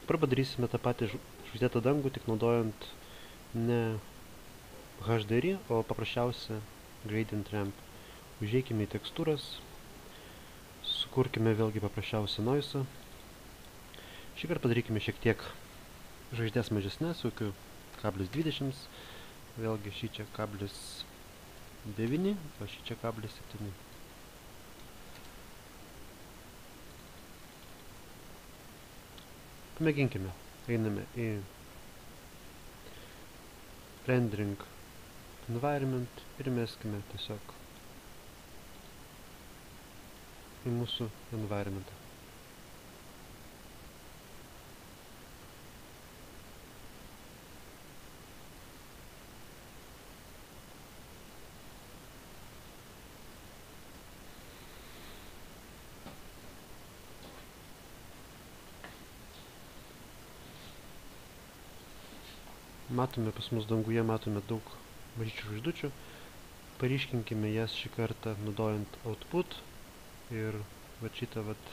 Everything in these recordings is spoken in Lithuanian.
Dabar padarysime tą patį žvaigždėtą dangų, tik naudojant ne HDRI, o paprasčiausią Gradient Ramp. Užeikime į tekstūras, sukurkime vėlgi paprasčiausią noise. Šįkart padarykime šiek tiek žvaigždės mažesnės, kokiu 0,20, vėlgi šį čia 0,9, o šį čia 0,7. Pamėginkime, einame į Rendering Environment ir meskime tiesiog į mūsų environmentą. Matome, pas mus danguje matome daug mažyčių žvaigždučių. Paryškinkime jas šį kartą naudojant output ir va šitą vat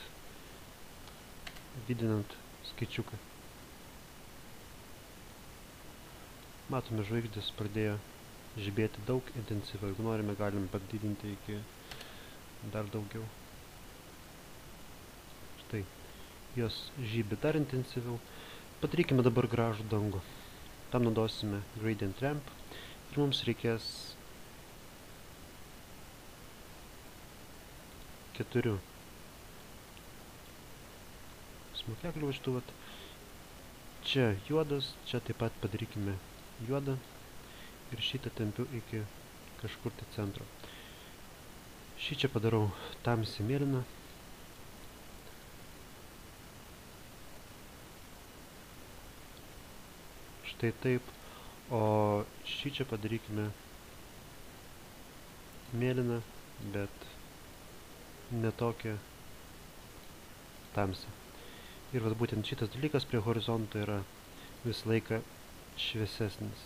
didinant skaičiuką. Matome, žvaigždės pradėjo žibėti daug intensyviau. Jeigu norime, galime padidinti iki dar daugiau. Štai, jos žybi dar intensyviau. Padarykime dabar gražų dangų. Tam naudosime Gradient Ramp ir mums reikės 4 smukeklių šitų vat. Čia juodas, čia taip pat padarykime juodą ir šitą tempiu iki kažkur tai centro. Šį čia padarau tamsiai mėlyną. Štai taip, o šį čia padarykime mėlyną, bet ne tokią tamsią. Ir vat būtent šitas dalykas prie horizonto yra visą laiką šviesesnis.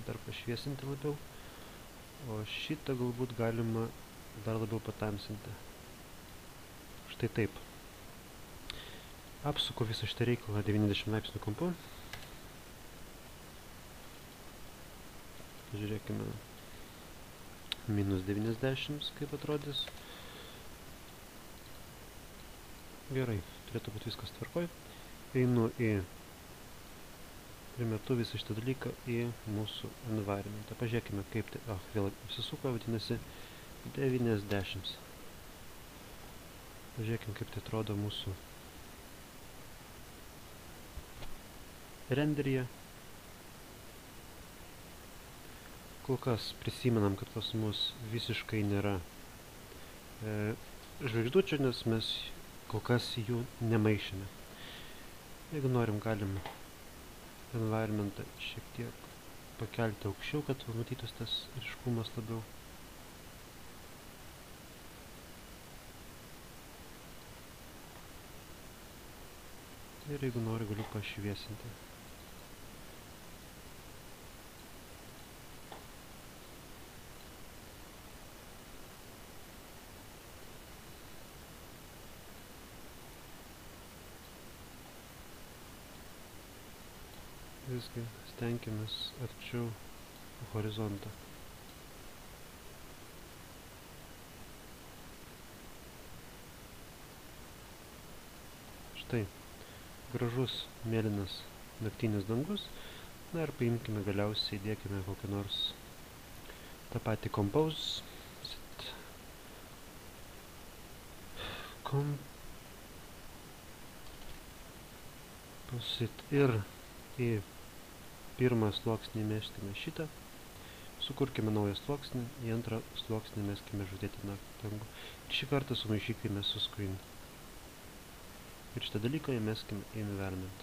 Dar pašviesinti labiau, o šitą galbūt galima dar labiau patamsinti. Štai taip. Apsuku visą šitą reikalą 90 laipsnių kampu. Žiūrėkime minus 90, kaip atrodys. Gerai, turėtų būti viskas tvarkoj. Einu primetu visą šitą dalyką į mūsų environmentą. Pažiūrėkime, kaip tai, vėl apsisuko, vadinasi 90. Pažiūrėkime, kaip tai atrodo mūsų renderyje. Kol kas prisimenam, kad pas mus visiškai nėra žvaigždučių, nes mes kol kas jų nemaišėme. Jeigu norim, galim environmentą šiek tiek pakelti aukščiau, kad matytus tas ryškumas labiau. Ir jeigu noriu, galiu pašviesinti. Visgi stenkimės arčiau horizontą. Štai, gražus mėlynas naktinis dangus. Na ir paimkime galiausiai, įdėkime kokią nors tą patį Composite ir į pirmą sluoksnį meskime šitą, sukurkime naują sluoksnį, į antrą sluoksnį meskime žvaigždėtą dangų. Ir šį kartą sumaišykime su Screen. Ir šitą dalyką įmeskime į environment.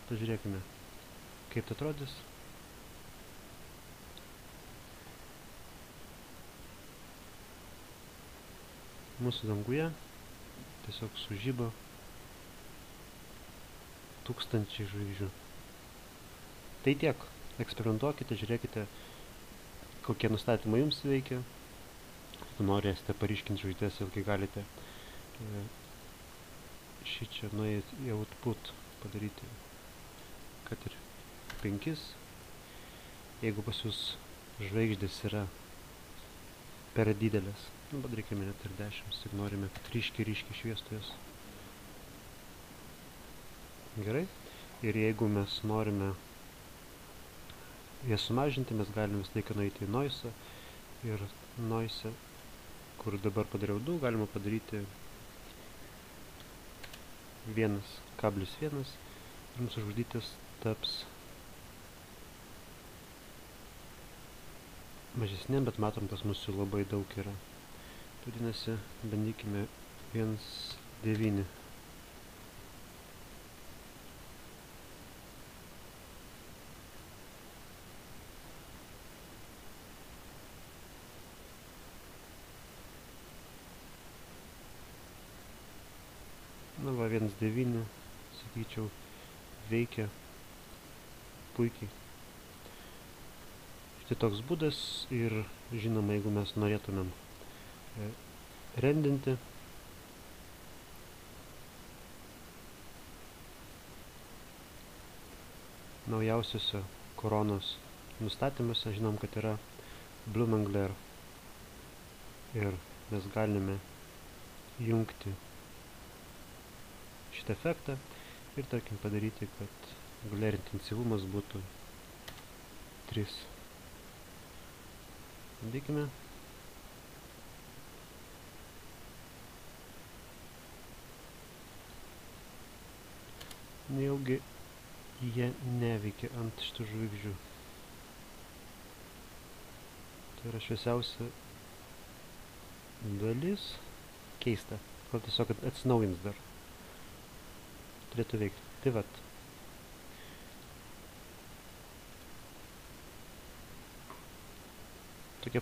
Pažiūrėkime, kaip tai atrodys. Mūsų danguje tiesiog sužybo 1000 žvaigždžių. Tai tiek. Eksperimentuokite, žiūrėkite, kokie nustatymai jums veikia. Jeigu norėsite paryškinti žvaigždės, vėlgi galite šį čia nuėjus į output padaryti, kad ir 5. Jeigu pas jūs žvaigždės yra per didelės, padarykime net ir 10, tik norime, kad ryškiai šviestų jas. Gerai. Ir jeigu mes norime jas sumažinti, mes galime visą laiką nueiti į Noise ir Noise, kur dabar padariau 2, galima padaryti 1,1 ir mūsų žvaigždytės taps mažesnė, bet matom, pas mūsų labai daug yra. Vadinasi, bandykime 1,9. Na va, 1,9, sakyčiau, veikia puikiai. Štai toks būdas ir, žinoma, jeigu mes norėtumėm rendinti, naujausiuose koronos nustatymuose žinom, kad yra Bloom and Glare ir mes galime jungti šitą efektą ir, tarkim, padaryti, kad glare intensyvumas būtų 3. Bandykime. Nejaugi jie neveikia ant šitų žvaigždžių. Tai yra šviesiausia dalis. Keista. Gal tiesiog atsinaujins dar. Turėtų veikti. Tai vat. Tokie